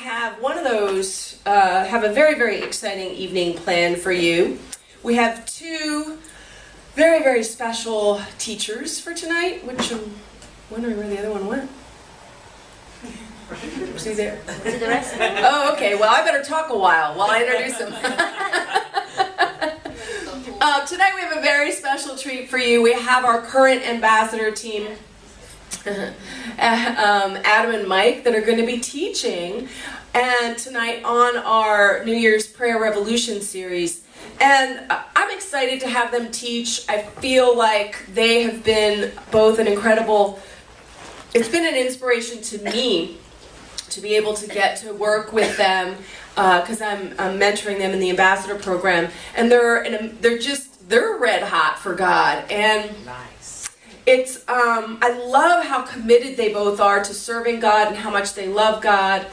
have one of those, have a very, very exciting evening planned for you. We have two very, very special teachers for tonight, which I'm wondering where the other one went. Was he there? To the rest. Oh, okay. Well, I better talk a while I introduce them. Tonight we have a very special treat for you. We have our current ambassador team, Adam and Mike, that are going to be teaching and tonight on our New Year's Prayer Revolution series. And I'm excited to have them teach. I feel like they have been both an incredible, it's been an inspiration to me to be able to get to work with them because I'm mentoring them in the ambassador program, and they're red hot for God. And nice. It's I love how committed they both are to serving God and how much they love God.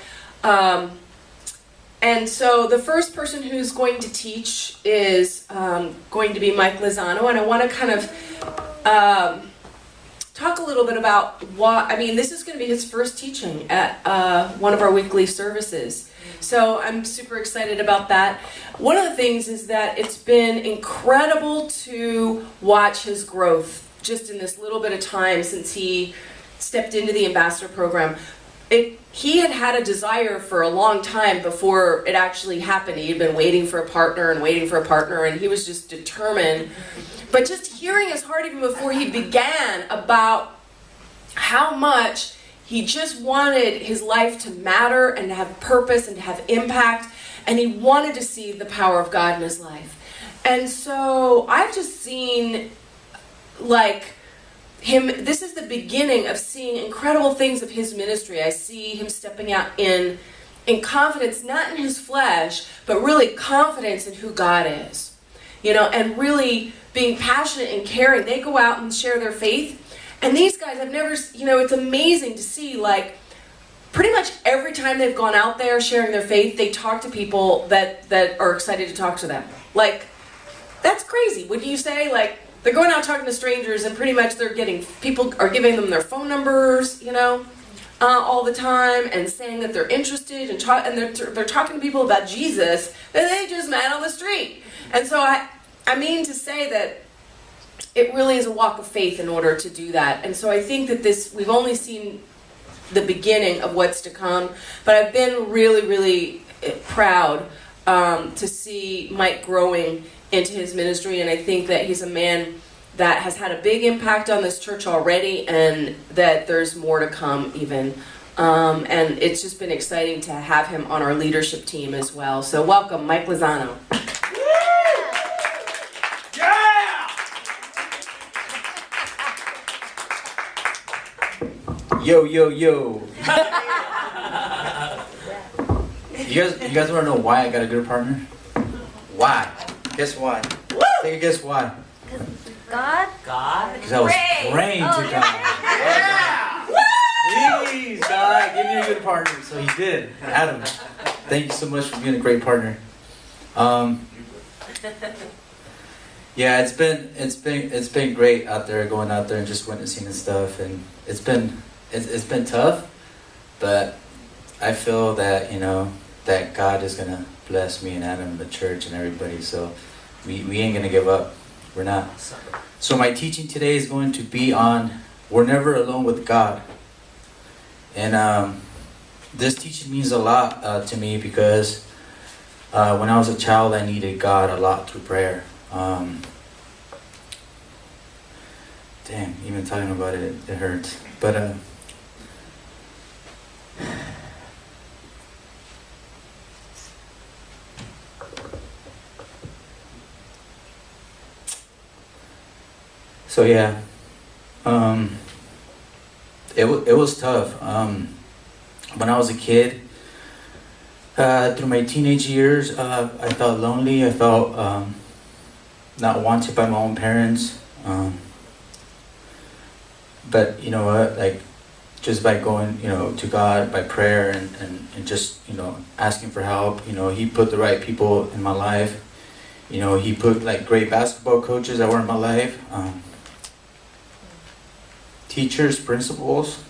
And so the first person who's going to teach is going to be Mike Lozano, and I want to kind of talk a little bit about this is going to be his first teaching at one of our weekly services. So I'm super excited about that. One of the things is that it's been incredible to watch his growth just in this little bit of time since he stepped into the ambassador program. He had a desire for a long time before it actually happened. He had been waiting for a partner, and he was just determined. But just hearing his heart even before he began about how much he just wanted his life to matter and to have purpose and to have impact, and he wanted to see the power of God in his life. And so I've just seen this is the beginning of seeing incredible things of his ministry. I see him stepping out in confidence, not in his flesh, but really confidence in who God is, and really being passionate and caring. They go out and share their faith. And these guys, I've never, it's amazing to see, pretty much every time they've gone out there sharing their faith, they talk to people that are excited to talk to them. That's crazy. Wouldn't you say? They're going out talking to strangers, and pretty much people are giving them their phone numbers, all the time, and saying that they're interested, and they're talking to people about Jesus that they just met on the street. And so I mean to say that it really is a walk of faith in order to do that. And so I think that we've only seen the beginning of what's to come, but I've been really, really proud to see Mike growing into his ministry, and I think that he's a man that has had a big impact on this church already, and that there's more to come even. And it's just been exciting to have him on our leadership team as well. So welcome, Mike Lozano. Yo, yo, yo. You guys want to know why I got a good partner? Why? Guess why? Take a guess why? God? Because I was praying to God. Yeah! Please, God, give me a good partner. So he did. Adam, thank you so much for being a great partner. Yeah, it's been great out there, going out there and just witnessing and stuff, and it's been tough, but I feel that that God is gonna bless me and Adam, the church, and everybody. So we ain't gonna give up. We're not. So my teaching today is going to be on we're never alone with God, and this teaching means a lot to me because when I was a child, I needed God a lot through prayer. Damn, even talking about it hurts. But so yeah, it was tough. When I was a kid, through my teenage years, I felt lonely. I felt not wanted by my own parents. But you know what, just by going, to God, by prayer and just, asking for help, he put the right people in my life. He put great basketball coaches that were in my life. Teachers, principals.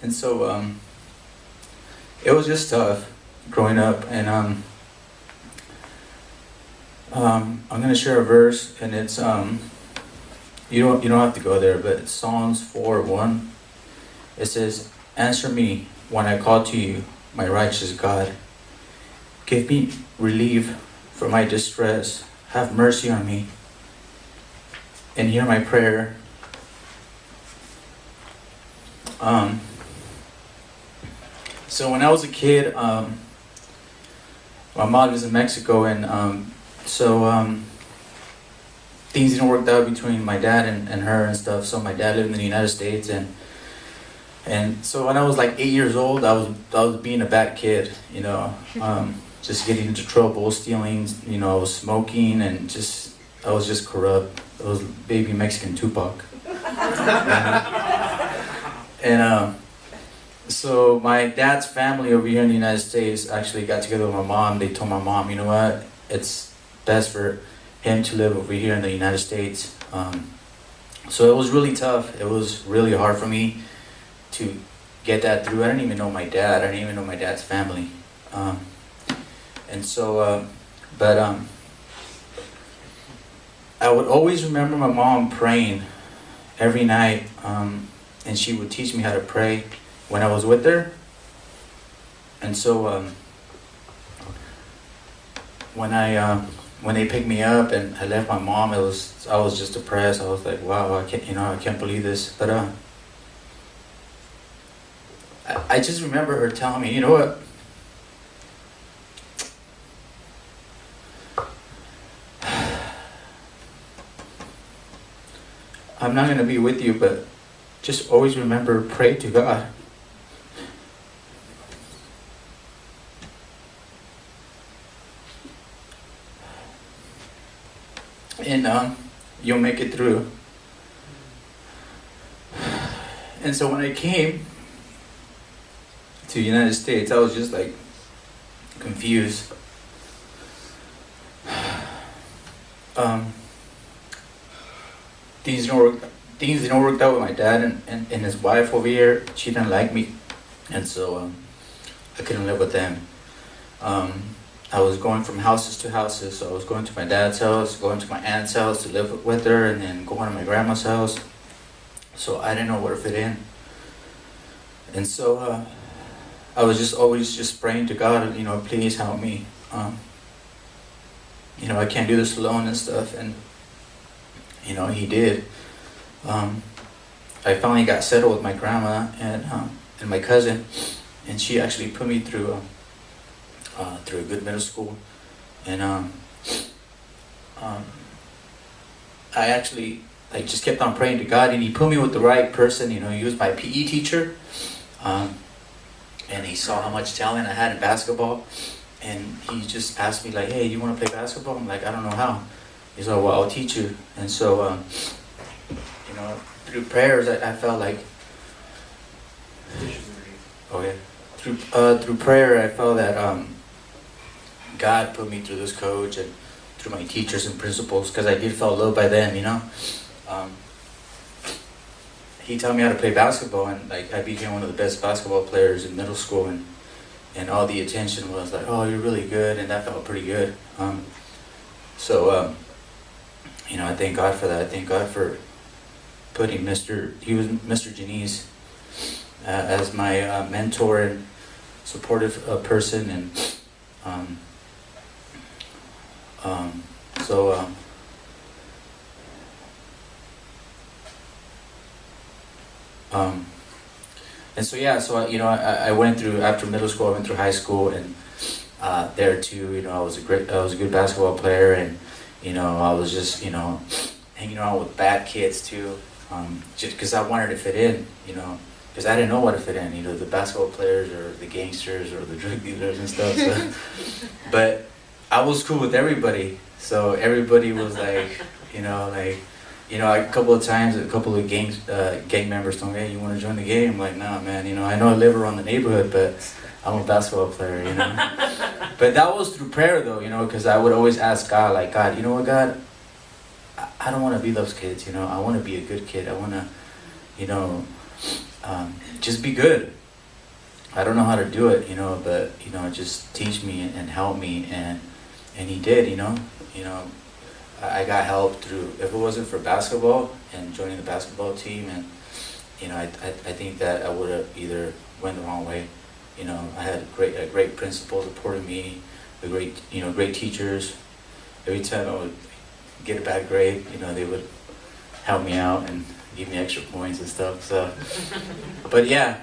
And so it was just tough growing up, and I'm gonna share a verse, and it's you don't have to go there, but it's Psalms 4:1. It says, "Answer me when I call to you, my righteous God. Give me relief from my distress. Have mercy on me, and hear my prayer." So when I was a kid, my mom was in Mexico, and things didn't work out between my dad and her and stuff. So my dad lived in the United States, and so when I was like 8 years old, I was being a bad kid, you know, just getting into trouble, stealing, you know, I was smoking, and I was just corrupt. I was baby Mexican Tupac. And so my dad's family over here in the United States actually got together with my mom. They told my mom, you know what, it's best for him to live over here in the United States. So it was really tough. It was really hard for me to get that through. I didn't even know my dad. I didn't even know my dad's family. I would always remember my mom praying every night, and she would teach me how to pray when I was with her. And so when they picked me up and I left my mom, I was just depressed. I was like, wow, I can't believe this. But I just remember her telling me, you know what? I'm not going to be with you, but just always remember, pray to God. And you'll make it through. And so when I came to the United States, I was just like confused. Things didn't work out with my dad and his wife over here. She didn't like me, and so I couldn't live with them. I was going from houses to houses. So I was going to my dad's house, going to my aunt's house to live with her, and then going to my grandma's house. So I didn't know where to fit in. And so I was just always just praying to God, you know, please help me. You know, I can't do this alone and stuff. And, you know, He did. I finally got settled with my grandma and my cousin, and she actually put me through a good middle school. And I actually just kept on praying to God, and He put me with the right person. You know, He was my PE teacher, and He saw how much talent I had in basketball, and He just asked me like, hey, you want to play basketball? I'm like, I don't know how. He's like, well, I'll teach you. And so you know, through prayers, I felt like, through prayer, I felt that God put me through this coach and through my teachers and principals, because I did feel loved by them, you know. He taught me how to play basketball, and like I became one of the best basketball players in middle school, and all the attention was like, oh, you're really good, and that felt pretty good. You know, I thank God for that. I thank God for putting Mr. Janice as my mentor and supportive person, and you know, I went through, after middle school, I went through high school, and there too, you know, I was a good basketball player, and you know, I was just, you know, hanging around with bad kids too, just because I wanted to fit in, you know, because I didn't know what to fit in, you know, the basketball players or the gangsters or the drug dealers and stuff. So. But I was cool with everybody, so everybody was like, a couple of times, a couple of gang members told me, hey, you want to join the gang? I'm like, nah, man, you know, I know I live around the neighborhood, but I'm a basketball player, you know. But that was through prayer, though, you know, because I would always ask God, like, God, you know what, God, I don't want to be those kids, you know. I want to be a good kid. I want to, you know, just be good. I don't know how to do it, but just teach me and help me, and he did, I got help through. If it wasn't for basketball and joining the basketball team, and I think that I would have either went the wrong way. I had a great principal supporting me, great teachers. Every time I would get a bad grade, they would help me out and give me extra points and stuff. So, but yeah,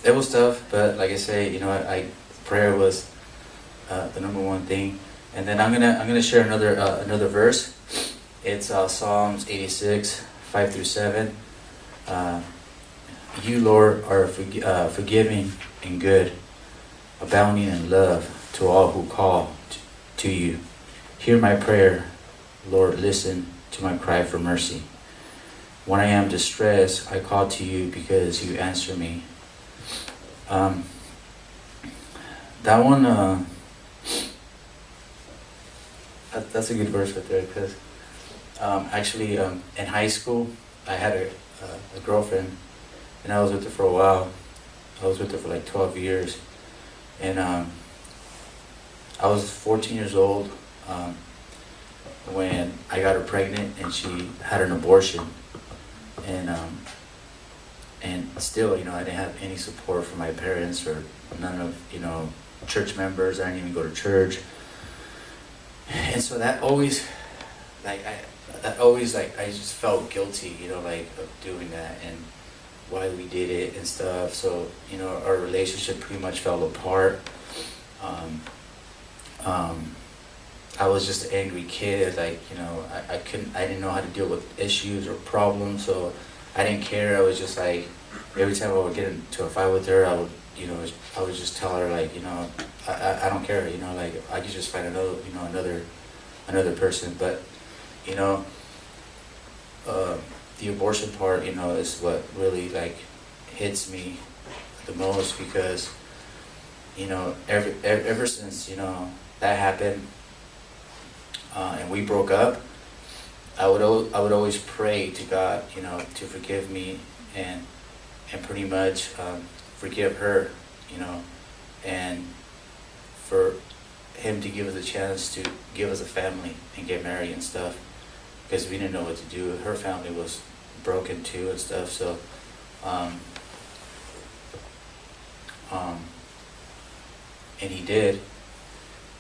it was tough. But like I say, prayer was the number one thing. And then I'm gonna share another verse. It's Psalms 86, 5-7. You, Lord, are forgiving and good, abounding in love to all who call to you. Hear my prayer, Lord, listen to my cry for mercy. When I am distressed, I call to you because you answer me. That one, that's a good verse right there, because actually in high school, I had a girlfriend, and I was with her for a while. I was with her for like 12 years. And I was 14 years old when I got her pregnant, and she had an abortion. And still, I didn't have any support from my parents or none of, church members. I didn't even go to church. And so that always, I just felt guilty, of doing that and why we did it and stuff. So, our relationship pretty much fell apart. I was just an angry kid, I didn't know how to deal with issues or problems, so I didn't care. I was just like, every time I would get into a fight with her, I would just tell her, like, I don't care, I could just find another person. But, the abortion part, is what really, like, hits me the most, because, ever since, that happened, and we broke up, I would always pray to God, to forgive me and pretty much forgive her, and for him to give us a chance to give us a family and get married and stuff, because we didn't know what to do. Her family was broken too and stuff. So, and he did.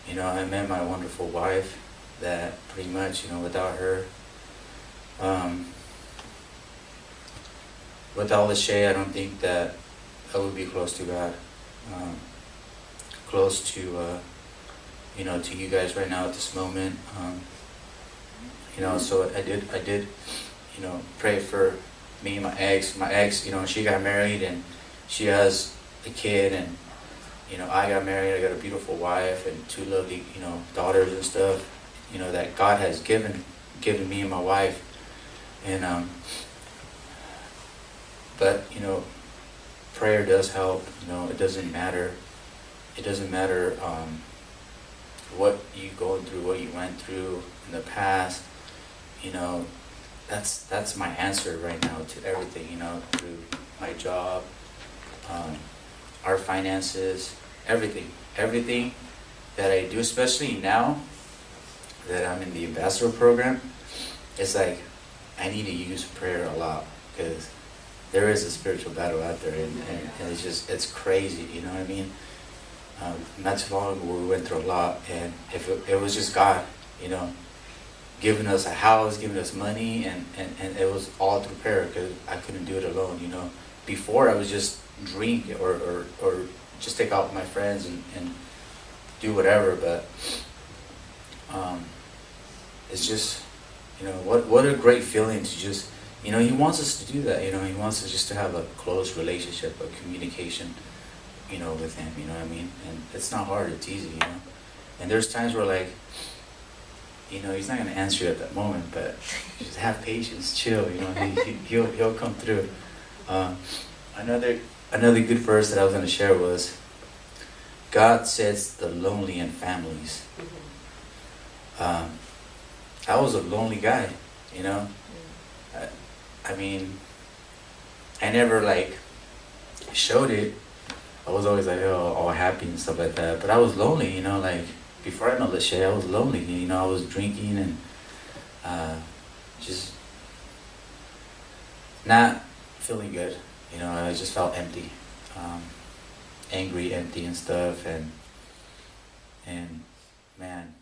I met my wonderful wife that pretty much, without her, without Lachey, I don't think that I would be close to God, close to, to you guys right now at this moment. So I did, pray for me and my ex. My ex, she got married and she has a kid, and I got married. I got a beautiful wife and two lovely, daughters and stuff, that God has given me and my wife. And but prayer does help. It doesn't matter. It doesn't matter what you going through, what you went through in the past. That's my answer right now to everything. Through my job, our finances, everything that I do, especially now that I'm in the ambassador program. It's like I need to use prayer a lot, because there is a spiritual battle out there, and it's crazy, you know what I mean? Not too long ago we went through a lot, and if it was just God, giving us a house, giving us money, and it was all through prayer, because I couldn't do it alone, Before I was just drink or just take out with my friends and do whatever, but it's just, what a great feeling to just, he wants us to do that, he wants us just to have a close relationship, a communication, with him, you know what I mean? And it's not hard, it's easy, And there's times where, like, he's not going to answer you at that moment, but just have patience, chill, he'll come through. Another good verse that I was going to share was, God sets the lonely in families. I was a lonely guy, I mean, I never, like, showed it, I was always like, oh, all happy and stuff like that. But I was lonely, you know, like before I know Lachey, I was lonely. You know, I was drinking and just not feeling good. You know, I just felt empty, angry, empty, and stuff. And man.